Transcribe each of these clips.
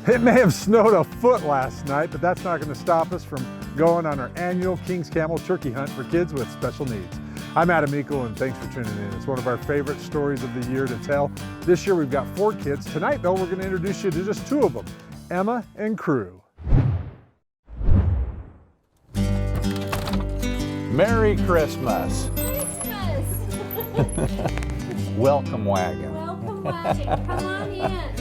It may have snowed a foot last night, but that's not going to stop us from going on our annual King's Camo turkey hunt for kids with special needs. I'm Adam Meikle, and thanks for tuning in. It's one of our favorite stories of the year to tell. This year we've got 4 kids. Tonight, though, we're going to introduce you to just 2 of them, Emma and Crue. Merry Christmas. Christmas. Welcome wagon. Welcome wagon. Come on in.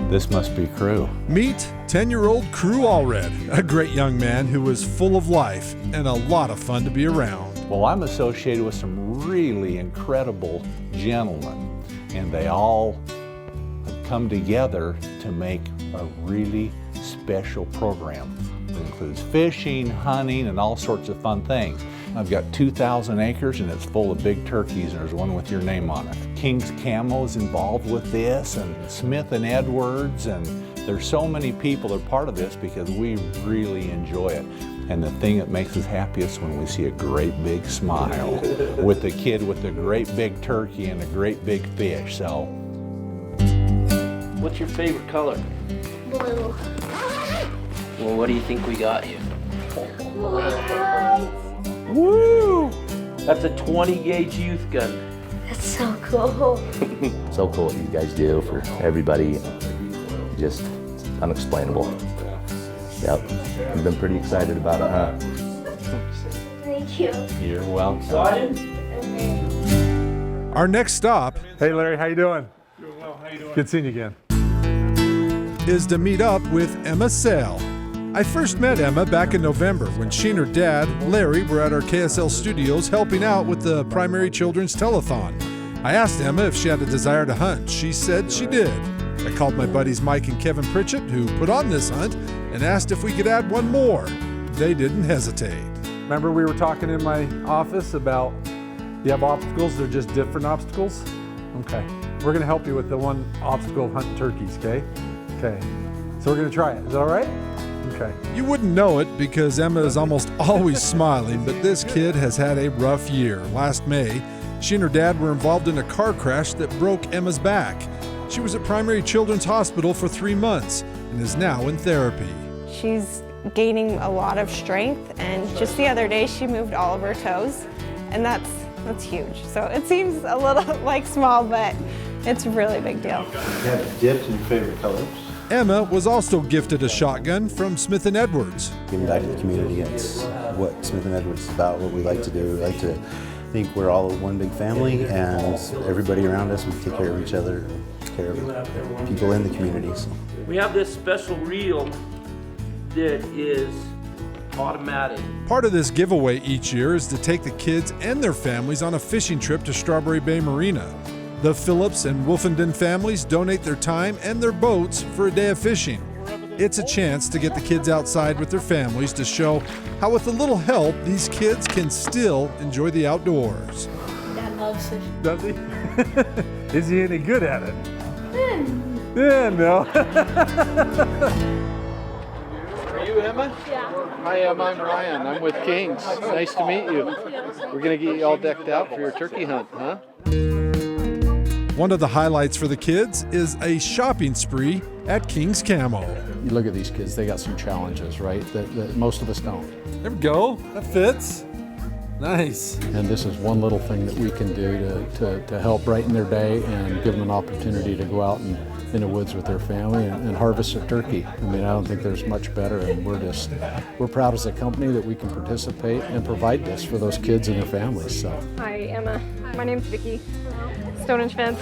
This must be Crue. Meet 10-year-old Crue Allred, a great young man who is full of life and a lot of fun to be around. Well, I'm associated with some really incredible gentlemen, and they all have come together to make a really special program. It includes fishing, hunting, and all sorts of fun things. I've got 2,000 acres and it's full of big turkeys, and there's one with your name on it. King's Camo is involved with this, and Smith and Edwards, and there's so many people that are part of this because we really enjoy it. And the thing that makes us happiest when we see a great big smile with the kid with a great big turkey and a great big fish. So, what's your favorite color? Blue. Well, what do you think we got you? Woo! That's a 20 gauge youth gun. That's so cool. So cool what you guys do for everybody. Just unexplainable. Yep. I've been pretty excited about it, huh? Thank you. you're welcome. Sergeant? Our next stop, hey Larry, how you doing? Doing well, how you doing? Good seeing you again. Is to meet up with Emma Sale. I first met Emma back in November when she and her dad, Larry, were at our KSL studios helping out with the Primary Children's Telethon. I asked Emma if she had a desire to hunt. She said she did. I called my buddies Mike and Kevin Pritchett, who put on this hunt, and asked if we could add one more. They didn't hesitate. Remember we were talking in my office about you have obstacles, they're just different obstacles? Okay. We're going to help you with the one obstacle of hunting turkeys, okay? Okay. So we're going to try it. Is that all right? Okay. You wouldn't know it because Emma is almost always smiling, but this kid has had a rough year. Last May, she and her dad were involved in a car crash that broke Emma's back. She was at Primary Children's Hospital for 3 months and is now in therapy. She's gaining a lot of strength, and just the other day she moved all of her toes, and that's huge. So it seems a little like small, but it's a really big deal. You have dips in your favorite colors. Emma was also gifted a shotgun from Smith & Edwards. Giving back to the community, it's what Smith & Edwards is about, what we like to do. We like to think we're all one big family, and everybody around us, we take care of each other, take care of people in the community. So. We have this special reel that is automatic. Part of this giveaway each year is to take the kids and their families on a fishing trip to Strawberry Bay Marina. The Phillips and Wolfenden families donate their time and their boats for a day of fishing. It's a chance to get the kids outside with their families to show how with a little help, these kids can still enjoy the outdoors. Dad loves fishing. Does he? Is he any good at it? Yeah, no. Are you Emma? Yeah. Hi, I'm Ryan. I'm with Kings. Nice to meet you. We're going to get you all decked out for your turkey hunt, huh? One of the highlights for the kids is a shopping spree at King's Camo. You look at these kids, they got some challenges, right, that most of us don't. There we go. That fits. Nice. And this is one little thing that we can do to help brighten their day and give them an opportunity to go out and in the woods with their family and harvest a turkey. I mean, I don't think there's much better, and we're proud as a company that we can participate and provide this for those kids and their families. So. Hi, Emma. My name's Vicki. Stonehenge Fence.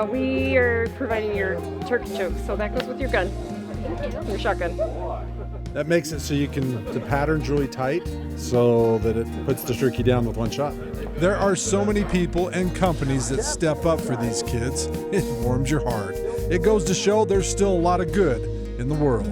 We are providing your turkey choke, so that goes with your gun, your shotgun. That makes it so the pattern's really tight so that it puts the turkey down with one shot. There are so many people and companies that step up for these kids. It warms your heart. It goes to show there's still a lot of good in the world.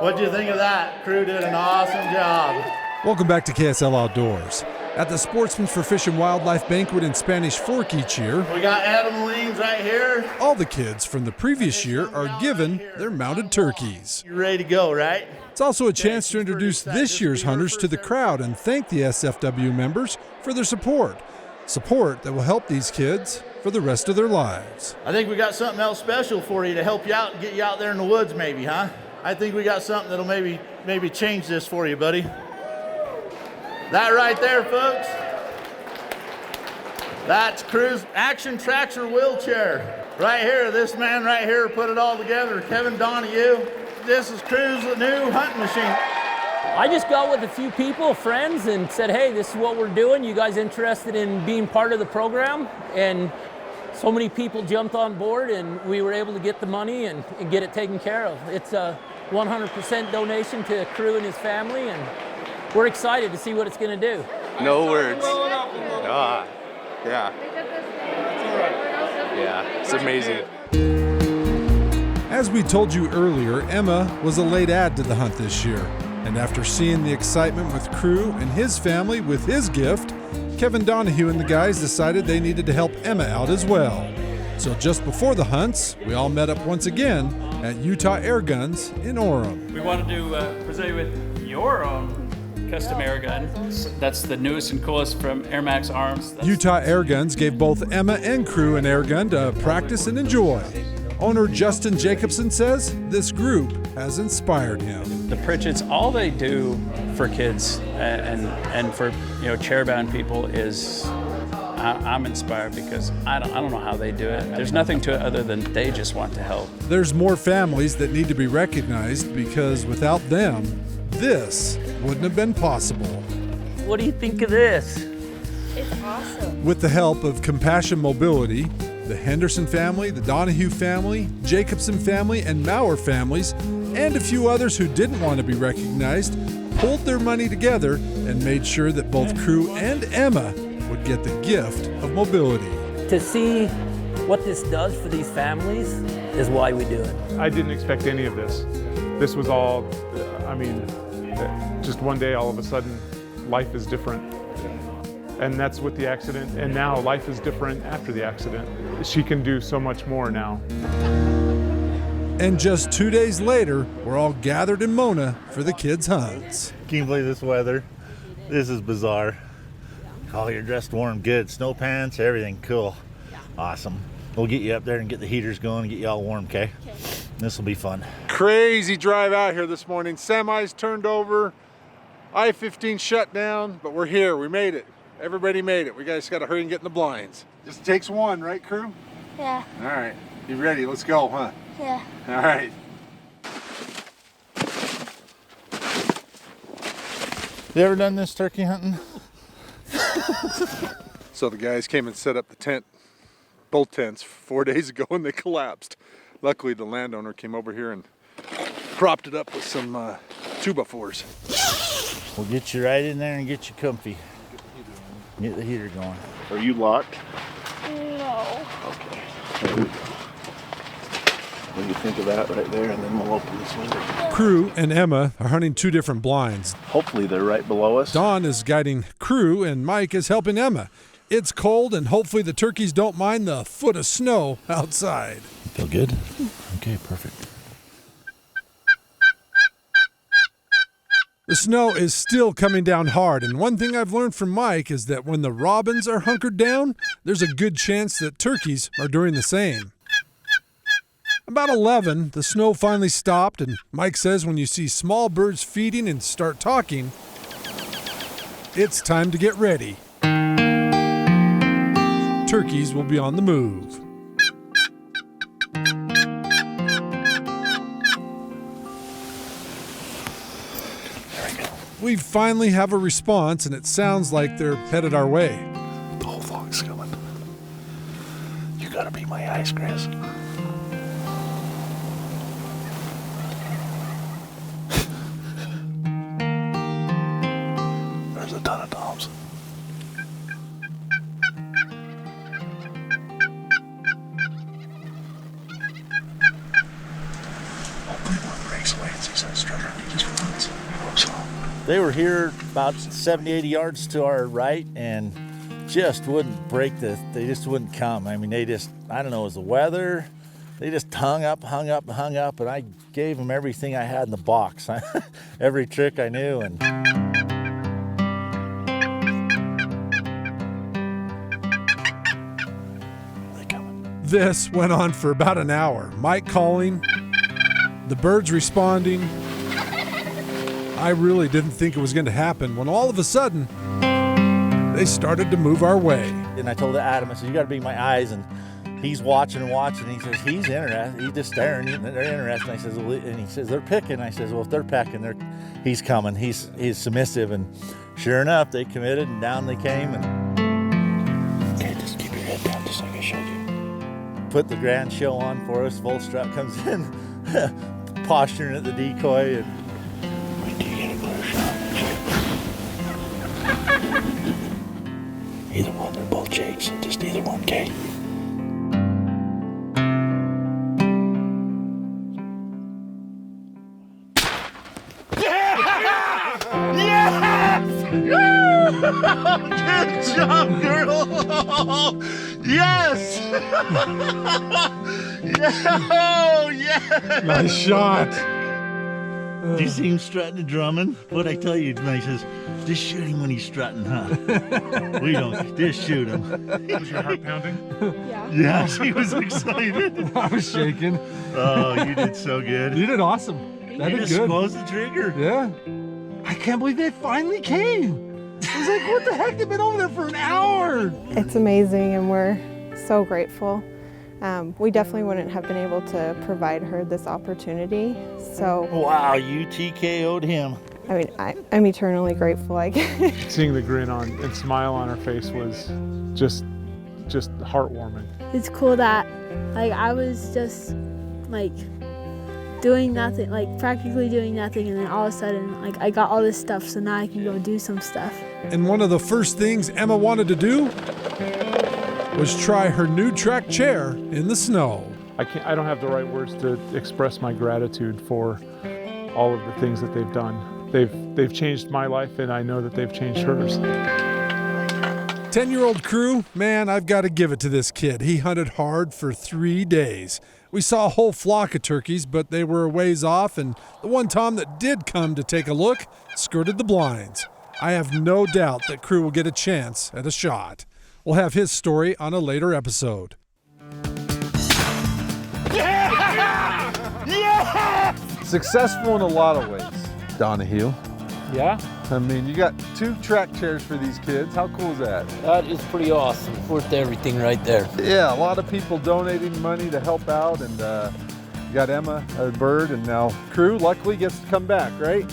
What'd you think of that? Crue did an awesome job. Welcome back to KSL Outdoors. At the Sportsman's for Fish and Wildlife Banquet in Spanish Fork each year, We got Adam Leans right here. all the kids from the previous year are given their mounted turkeys. You're ready to go, right? It's also a chance to introduce this year's hunters to the crowd and thank the SFW members for their support. Support that will help these kids for for the rest of their lives. I think we got something else special for you to help you out and get you out there in the woods maybe, huh? I think we got something that'll maybe change this for you, buddy. That right there, folks. That's Crue's Action Tractor wheelchair. Right here, this man right here put it all together, Kevin Donahue. This is Crue's new hunting machine. I just got with a few people, friends, and said, hey, this is what we're doing. You guys interested in being part of the program? And so many people jumped on board, and we were able to get the money and get it taken care of. It's a 100% donation to Crue and his family, and we're excited to see what it's going to do. No words. God. Yeah. Yeah, it's amazing. As we told you earlier, Emma was a late add to the hunt this year. And after seeing the excitement with Crue and his family with his gift, Kevin Donahue and the guys decided they needed to help Emma out as well. So just before the hunts, we all met up once again at Utah Air Guns in Orem. We wanted to present you with your own custom air gun. That's the newest and coolest from Air Max Arms. Utah Air Guns gave both Emma and Crue an air gun to practice and enjoy. Owner Justin Jacobson says this group has inspired him. The Pritchett's, all they do for kids and for chair-bound people is, I'm inspired because I don't know how they do it. There's nothing to it other than they just want to help. There's more families that need to be recognized because without them, this wouldn't have been possible. What do you think of this? It's awesome. With the help of Compassion Mobility, the Henderson family, the Donahue family, Jacobson family, and Maurer families, and a few others who didn't want to be recognized, pulled their money together and made sure that both Crue and Emma would get the gift of mobility. To see what this does for these families is why we do it. I didn't expect any of this. This was all, just one day all of a sudden, life is different. And that's with the accident, and now life is different after the accident. She can do so much more now. And just 2 days later, we're all gathered in Mona for the kids' hunts. Can you believe this weather? This is bizarre. Oh, you're dressed warm, good. Snow pants, everything, cool. Awesome. We'll get you up there and get the heaters going and get you all warm, okay? This will be fun. Crazy drive out here this morning. Semis turned over, I-15 shut down, but we're here, we made it. Everybody made it. We guys got to hurry and get in the blinds. Just takes one, right, Crue? Yeah. All right. You ready? Let's go, huh? Yeah. All right. You ever done this turkey hunting? So the guys came and set up the tent, both tents, 4 days ago, and they collapsed. Luckily, the landowner came over here and propped it up with some 2x4s. We'll get you right in there and get you comfy. Get the heater going. Are you locked? No. Okay. What do you think of that right there? And then we'll open this window. Crue and Emma are hunting two different blinds. Hopefully they're right below us. Dawn is guiding Crue and Mike is helping Emma. It's cold and hopefully the turkeys don't mind the foot of snow outside. Feel good? Okay, perfect. The snow is still coming down hard, and one thing I've learned from Mike is that when the robins are hunkered down, there's a good chance that turkeys are doing the same. About 11, the snow finally stopped, and Mike says when you see small birds feeding and start talking, it's time to get ready. Turkeys will be on the move. We finally have a response, and it sounds like they're headed our way. The whole flock's coming. You gotta be my eyes, Chris. There's a ton of toms. Hopefully one breaks away and sees that strutter and he just runs. I hope so. They were here about 70, 80 yards to our right and just wouldn't break they just wouldn't come. I mean, they just, I don't know, it was the weather. They just hung up, and I gave them everything I had in the box. Every trick I knew. And they This went on for about an hour. Mike calling, the birds responding. I really didn't think it was going to happen when all of a sudden, they started to move our way. And I told Adam, I said, you got to be my eyes. And he's watching and watching. He says, he's interested. He's just staring. They're interested. I says, well, and he says, they're picking. I says, well, if they're pecking, he's coming. He's submissive. And sure enough, they committed and down they came. And okay, just keep your head down just like I showed you. Put the grand show on for us. Full strap comes in, posturing at the decoy. And wait till you get a clear shot. Either one, they're both jakes. Just either one, okay? Good job, girl! Yes! Oh, yes! Nice shot. Do you see him strutting and drumming? What'd I tell you? And I says, just shoot him when he's strutting, huh? We don't, just shoot him. Was your heart pounding? Yeah. Yes, he was excited. I was shaking. Oh, you did so good. You did awesome. That You did just good. closed the trigger. Yeah. I can't believe they finally came. I was like, what the heck? They've been over there for an hour. It's amazing, and we're so grateful. We definitely wouldn't have been able to provide her this opportunity. So wow, you TKO'd him. I mean, I'm eternally grateful. Seeing the grin on and smile on her face was just heartwarming. It's cool that like I was just like doing nothing, like practically doing nothing, and then all of a sudden like I got all this stuff, so now I can go do some stuff. And one of the first things Emma wanted to do was try her new track chair in the snow. I don't have the right words to express my gratitude for all of the things that they've done. They've changed my life, and I know that they've changed hers. 10-year-old Crue, man, I've got to give it to this kid. He hunted hard for 3 days. We saw a whole flock of turkeys, but they were a ways off, and the one tom that did come to take a look skirted the blinds. I have no doubt that Crue will get a chance at a shot. We'll have his story on a later episode. Yeah! Yeah! Successful in a lot of ways, Donahue. Yeah? I mean, you got 2 track chairs for these kids. How cool is that? That is pretty awesome. Worth everything right there. Yeah, a lot of people donating money to help out, and you got Emma, a bird, and now Crue luckily gets to come back, right?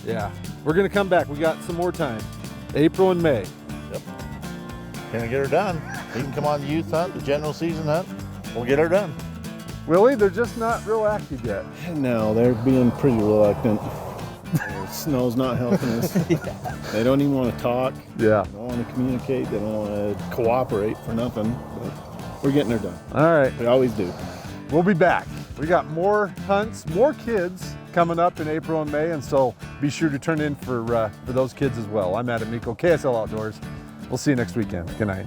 Yeah, we're gonna come back. We got some more time. April and May. Yep. Can I get her done? He can come on the youth hunt, the general season hunt. We'll get her done. Willie, they're just not real active yet. No, they're being pretty reluctant. Snow's not helping us. They don't even want to talk. Yeah. They don't want to communicate. They don't want to cooperate for nothing. But we're getting her done. All right. We always do. We'll be back. We got more hunts, more kids coming up in April and May, and so be sure to turn in for those kids as well. I'm Adam Miko, KSL Outdoors. We'll see you next weekend. Good night.